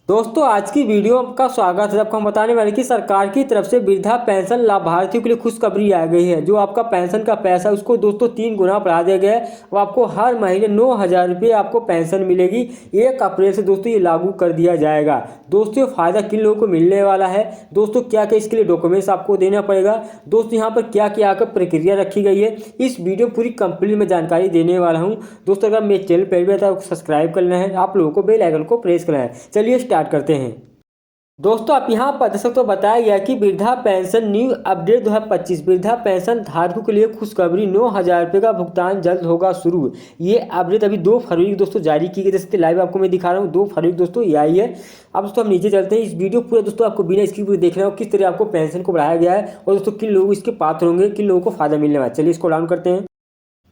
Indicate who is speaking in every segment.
Speaker 1: दोस्तों आज की वीडियो का स्वागत है। आपको हम बताने वाले कि सरकार की तरफ से वृद्धा पेंशन लाभार्थियों के लिए खुशखबरी आ गई है। जो आपका पेंशन का पैसा है उसको दोस्तों 3 गुना बढ़ा दिया गया है। अब आपको हर महीने 9,000 रुपये आपको पेंशन मिलेगी। 1 अप्रैल से दोस्तों ये लागू कर दिया जाएगा। दोस्तों ये फ़ायदा किन लोगों को मिलने वाला है, दोस्तों क्या क्या इसके लिए डॉक्यूमेंट्स आपको देना पड़ेगा, दोस्तों यहाँ पर क्या क्या आकर प्रक्रिया रखी गई है, इस वीडियो पूरी कंप्लीट में जानकारी देने वाला हूँ। दोस्तों अगर मेरे चैनल पर भी आता है सब्सक्राइब करना है, आप लोगों को बेल आइकन को प्रेस करना है। चलिए स्टार्ट करते हैं। दोस्तों आप यहाँ पर दर्शक तो बताया गया कि वृद्धा पेंशन न्यू अपडेट 2025 वृद्धा पेंशन धारकों के लिए खुशखबरी 9,000 रुपये का भुगतान जल्द होगा शुरू। ये अपडेट अभी 2 फरवरी को दोस्तों जारी की गई। जैसे लाइव आपको मैं दिखा रहा हूँ 2 फरवरी दोस्तों ये आई है। अब दोस्तों हम नीचे चलते हैं। इस वीडियो पूरा दोस्तों आपको बिना इसकी पूरी देखना हो किस तरह आपको पेंशन को बढ़ाया गया है और दोस्तों किन लोग इसके पात्र होंगे, किन लोगों को फायदा मिलने वाला है। चलिए इसको डाउन करते हैं।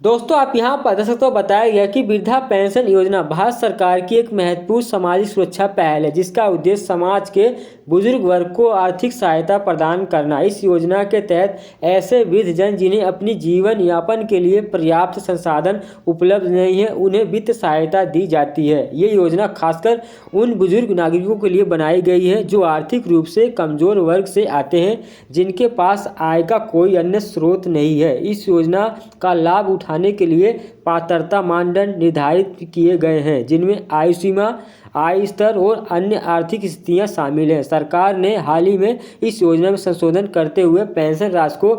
Speaker 1: दोस्तों आप यहाँ पर देख सकते हो बताया गया कि वृद्धा पेंशन योजना भारत सरकार की एक महत्वपूर्ण सामाजिक सुरक्षा पहल है जिसका उद्देश्य समाज के बुजुर्ग वर्ग को आर्थिक सहायता प्रदान करना। इस योजना के तहत ऐसे वृद्धजन जिन्हें अपनी जीवन यापन के लिए पर्याप्त संसाधन उपलब्ध नहीं है उन्हें वित्त सहायता दी जाती है। ये योजना खासकर उन बुजुर्ग नागरिकों के लिए बनाई गई है जो आर्थिक रूप से कमजोर वर्ग से आते हैं, जिनके पास आय का कोई अन्य स्रोत नहीं है। इस योजना का लाभ उठाने के लिए पात्रता मानदंड निर्धारित किए गए हैं जिनमें आयु सीमा, आय स्तर और अन्य आर्थिक स्थितियां शामिल हैं। सरकार ने हाल ही में इस योजना में संशोधन करते हुए पेंशन राशि को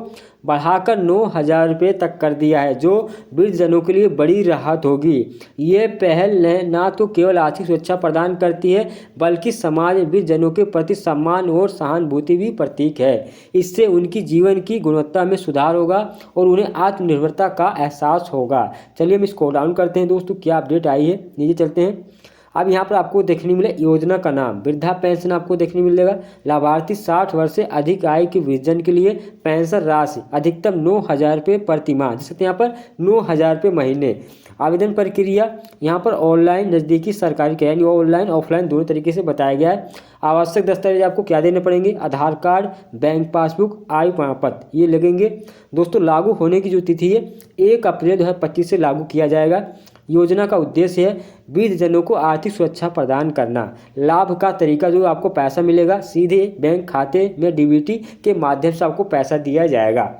Speaker 1: बढ़ाकर 9,000 रुपये तक कर दिया है, जो वृद्धजनों के लिए बड़ी राहत होगी। ये पहल न तो केवल आर्थिक सुरक्षा प्रदान करती है बल्कि समाज में वृद्धजनों के प्रति सम्मान और सहानुभूति भी प्रतीक है। इससे उनकी जीवन की गुणवत्ता में सुधार होगा और उन्हें आत्मनिर्भरता का एहसास होगा। चलिए हम इसको डाउन करते हैं। दोस्तों क्या अपडेट आई है, नीचे चलते हैं। अब यहाँ पर आपको देखने मिले योजना का नाम वृद्धा पेंशन आपको देखने मिलेगा। लाभार्थी 60 वर्ष से अधिक आयु के वृद्धजन के लिए पेंशन राशि अधिकतम 9,000 रुपये प्रति माह, जैसे यहाँ पर 9,000 रुपये महीने। आवेदन प्रक्रिया यहाँ पर ऑनलाइन नज़दीकी सरकारी यानी ऑनलाइन ऑफलाइन दोनों तरीके से बताया गया है। आवश्यक दस्तावेज आपको क्या देने पड़ेंगे, आधार कार्ड, बैंक पासबुक, आयु प्रमाण पत्र ये लगेंगे। दोस्तों लागू होने की जो तिथि है 1 अप्रैल 2025 से लागू किया जाएगा। योजना का उद्देश्य है वृद्धजनों को आर्थिक सुरक्षा प्रदान करना। लाभ का तरीका जो आपको पैसा मिलेगा सीधे बैंक खाते में डीबीटी के माध्यम से आपको पैसा दिया जाएगा।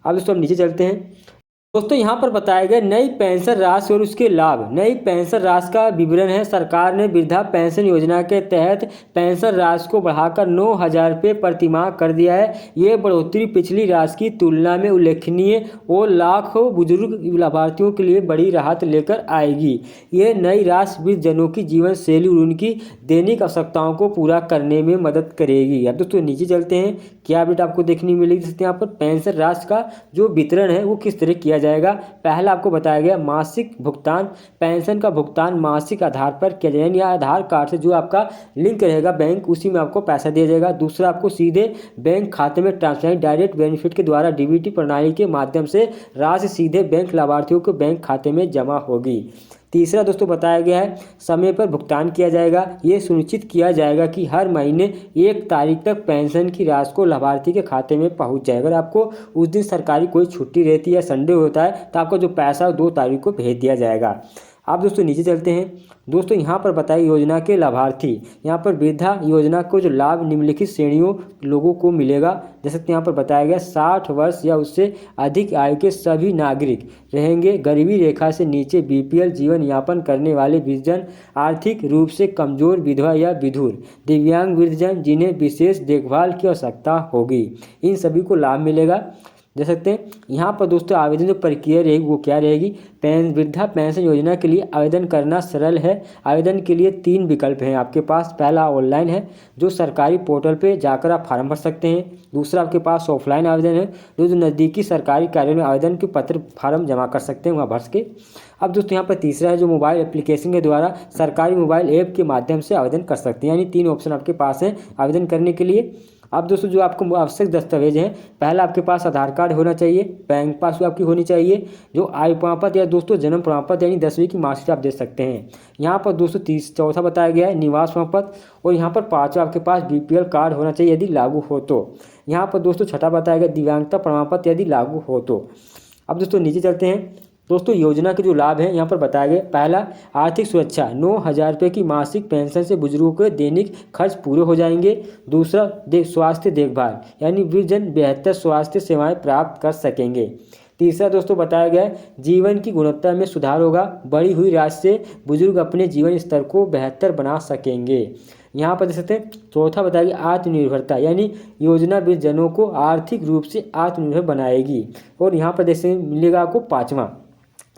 Speaker 1: अब दोस्तों हम नीचे चलते हैं। दोस्तों यहाँ पर बताया गया नई पेंशन राशि और उसके लाभ। नई पेंशन राशि का विवरण है। सरकार ने वृद्धा पेंशन योजना के तहत पेंशन राशि को बढ़ाकर 9,000 रुपये प्रति माह कर दिया है। ये बढ़ोतरी पिछली राशि की तुलना में उल्लेखनीय और लाखों बुजुर्ग लाभार्थियों के लिए बड़ी राहत लेकर आएगी। ये नई राशि वृद्धजनों की जीवन शैली और उनकी दैनिक आवश्यकताओं को पूरा करने में मदद करेगी। अब दोस्तों नीचे चलते हैं। क्या अपडेट आपको देखने मिलेगी, यहाँ पर पेंशन राशि का जो वितरण है वो किस तरह किया जाएगा। पहला आपको बताया गया मासिक भुगतान। पेंशन का भुगतान मासिक आधार पर किया जाएगा या आधार कार्ड से जो आपका लिंक रहेगा बैंक उसी में आपको पैसा दिया जाएगा। दूसरा आपको सीधे बैंक खाते में ट्रांसफर डायरेक्ट बेनिफिट के द्वारा डीबीटी प्रणाली के माध्यम से राशि सीधे बैंक लाभार्थियों के बैंक खाते में जमा होगी। तीसरा दोस्तों बताया गया है समय पर भुगतान किया जाएगा। ये सुनिश्चित किया जाएगा कि हर महीने 1 तारीख तक पेंशन की राशि को लाभार्थी के खाते में पहुंच जाए। अगर आपको उस दिन सरकारी कोई छुट्टी रहती है, संडे होता है, तो आपका जो पैसा 2 तारीख को भेज दिया जाएगा। आप दोस्तों नीचे चलते हैं। दोस्तों यहाँ पर बताई योजना के लाभार्थी। यहाँ पर वृद्धा योजना को जो लाभ निम्नलिखित श्रेणियों लोगों को मिलेगा। जैसे यहाँ पर बताया गया 60 वर्ष या उससे अधिक आयु के सभी नागरिक रहेंगे। गरीबी रेखा से नीचे बीपीएल जीवन यापन करने वाले वृद्धजन, आर्थिक रूप से कमजोर विधवा या विधुर, दिव्यांग वृद्धजन जिन्हें विशेष देखभाल की आवश्यकता होगी, इन सभी को लाभ मिलेगा। देख सकते हैं यहाँ पर दोस्तों आवेदन जो प्रक्रिया रहेगी वो क्या रहेगी। वृद्धा पेंशन योजना के लिए आवेदन करना सरल है। आवेदन के लिए 3 विकल्प हैं आपके पास। पहला ऑनलाइन है जो सरकारी पोर्टल पे जाकर आप फार्म भर सकते हैं। दूसरा आपके पास ऑफलाइन आवेदन है जो नज़दीकी सरकारी कार्यालय में आवेदन के पत्र फार्म जमा कर सकते हैं वहाँ भर के। अब दोस्तों यहाँ पर तीसरा है जो मोबाइल एप्लीकेशन के द्वारा सरकारी मोबाइल ऐप के माध्यम से आवेदन कर सकते हैं। यानी 3 ऑप्शन आपके पास हैं आवेदन करने के लिए। अब दोस्तों जो आपको आवश्यक दस्तावेज हैं, पहला आपके पास आधार कार्ड होना चाहिए, बैंक पासबुक आपकी होनी चाहिए, जो आयु प्रमाण पत्र या दोस्तों जन्म प्रमाण पत्र यानी 10वीं की मार्कशीट आप दे सकते हैं। यहाँ पर दोस्तों चौथा बताया गया है निवास प्रमाण पत्र, और यहाँ पर 5वां आपके पास बीपीएल कार्ड होना चाहिए यदि लागू हो तो। यहाँ पर दोस्तों छठा बताया गया दिव्यांगता प्रमाण पत्र यदि लागू हो तो। अब दोस्तों नीचे चलते हैं। दोस्तों योजना के जो लाभ हैं यहाँ पर बताए गए। पहला, आर्थिक सुरक्षा, 9,000 रुपये की मासिक पेंशन से बुजुर्गों के दैनिक खर्च पूरे हो जाएंगे। दूसरा, स्वास्थ्य देखभाल, यानी वृद्धजन बेहतर स्वास्थ्य सेवाएं प्राप्त कर सकेंगे। तीसरा दोस्तों बताया गया है, जीवन की गुणवत्ता में सुधार होगा, बढ़ी हुई राशि से बुजुर्ग अपने जीवन स्तर को बेहतर बना सकेंगे। यहाँ पर देख सकते हैं। चौथा बताया गया आत्मनिर्भरता, यानी योजना वृद्धजनों को आर्थिक रूप से आत्मनिर्भर बनाएगी। और यहाँ पर जैसे मिलेगा आपको पाँचवा,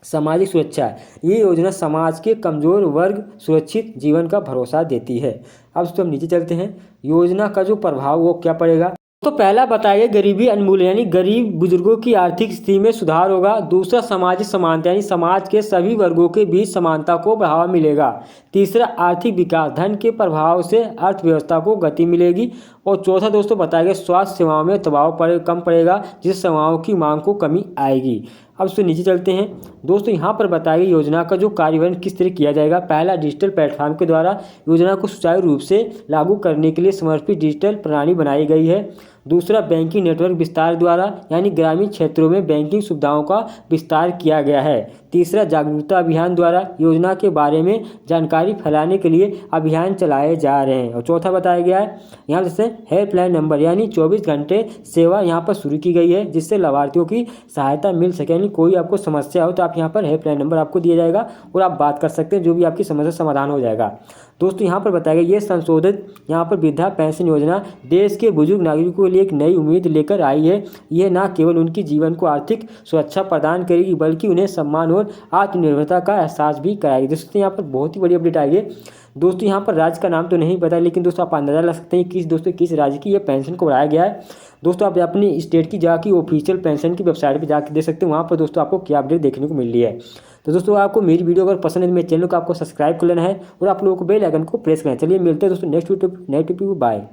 Speaker 1: सामाजिक सुरक्षा, ये योजना समाज के कमजोर वर्ग सुरक्षित जीवन का भरोसा देती है। अब दोस्तों हम नीचे चलते हैं, योजना का जो प्रभाव वो क्या पड़ेगा। तो पहला बताइए गरीबी उन्मूलन, यानी गरीब बुजुर्गों की आर्थिक स्थिति में सुधार होगा। दूसरा, सामाजिक समानता, यानी समाज के सभी वर्गों के बीच समानता को बढ़ावा मिलेगा। तीसरा, आर्थिक विकास, धन के प्रभाव से अर्थव्यवस्था को गति मिलेगी। और चौथा दोस्तों बताया गया स्वास्थ्य सेवाओं में दबाव कम पड़ेगा, जिससे सेवाओं की मांग को कमी आएगी। अब उससे नीचे चलते हैं। दोस्तों यहाँ पर बताया गया योजना का जो कार्यान्वयन किस तरह किया जाएगा। पहला, डिजिटल प्लेटफॉर्म के द्वारा योजना को सुचारू रूप से लागू करने के लिए समर्पित डिजिटल प्रणाली बनाई गई है। दूसरा, बैंकिंग नेटवर्क विस्तार द्वारा, यानी ग्रामीण क्षेत्रों में बैंकिंग सुविधाओं का विस्तार किया गया है। तीसरा, जागरूकता अभियान द्वारा योजना के बारे में जानकारी फैलाने के लिए अभियान चलाए जा रहे हैं। और चौथा बताया गया है यहाँ जैसे हेल्पलाइन नंबर, यानी 24 घंटे सेवा यहाँ पर शुरू की गई है, जिससे लाभार्थियों की सहायता मिल सके। यानी कोई आपको समस्या हो तो आप यहाँ पर हेल्पलाइन नंबर आपको दिया जाएगा और आप बात कर सकते हैं, जो भी आपकी समस्या समाधान हो जाएगा। दोस्तों यहाँ पर बताया गया ये संशोधित यहाँ पर वृद्धा पेंशन योजना देश के बुजुर्ग नागरिकों के लिए एक नई उम्मीद लेकर आई है। यह न केवल उनकी जीवन को आर्थिक सुरक्षा प्रदान करेगी, बल्कि उन्हें सम्मान और आत्मनिर्भरता का एहसास भी कराएगी। दोस्तों यहाँ पर बहुत ही बड़ी अपडेट आई है। दोस्तों यहाँ पर राज्य का नाम तो नहीं पता, लेकिन दोस्तों आप अंदाजा लगा सकते हैं किस राज्य की ये पेंशन को बढ़ाया गया है। दोस्तों आप अपनी स्टेट की जाके ऑफिशियल पेंशन की वेबसाइट पर जाकर देख सकते हैं, वहाँ पर दोस्तों आपको क्या अपडेट देखने को मिल रही है। तो दोस्तों आपको मेरी वीडियो अगर पसंद है तो मेरे चैनल को आपको सब्सक्राइब कर लेना है और आप लोगों को बेल आइकन को प्रेस करना है। चलिए मिलते हैं दोस्तों नेक्स्ट वीडियो बाय।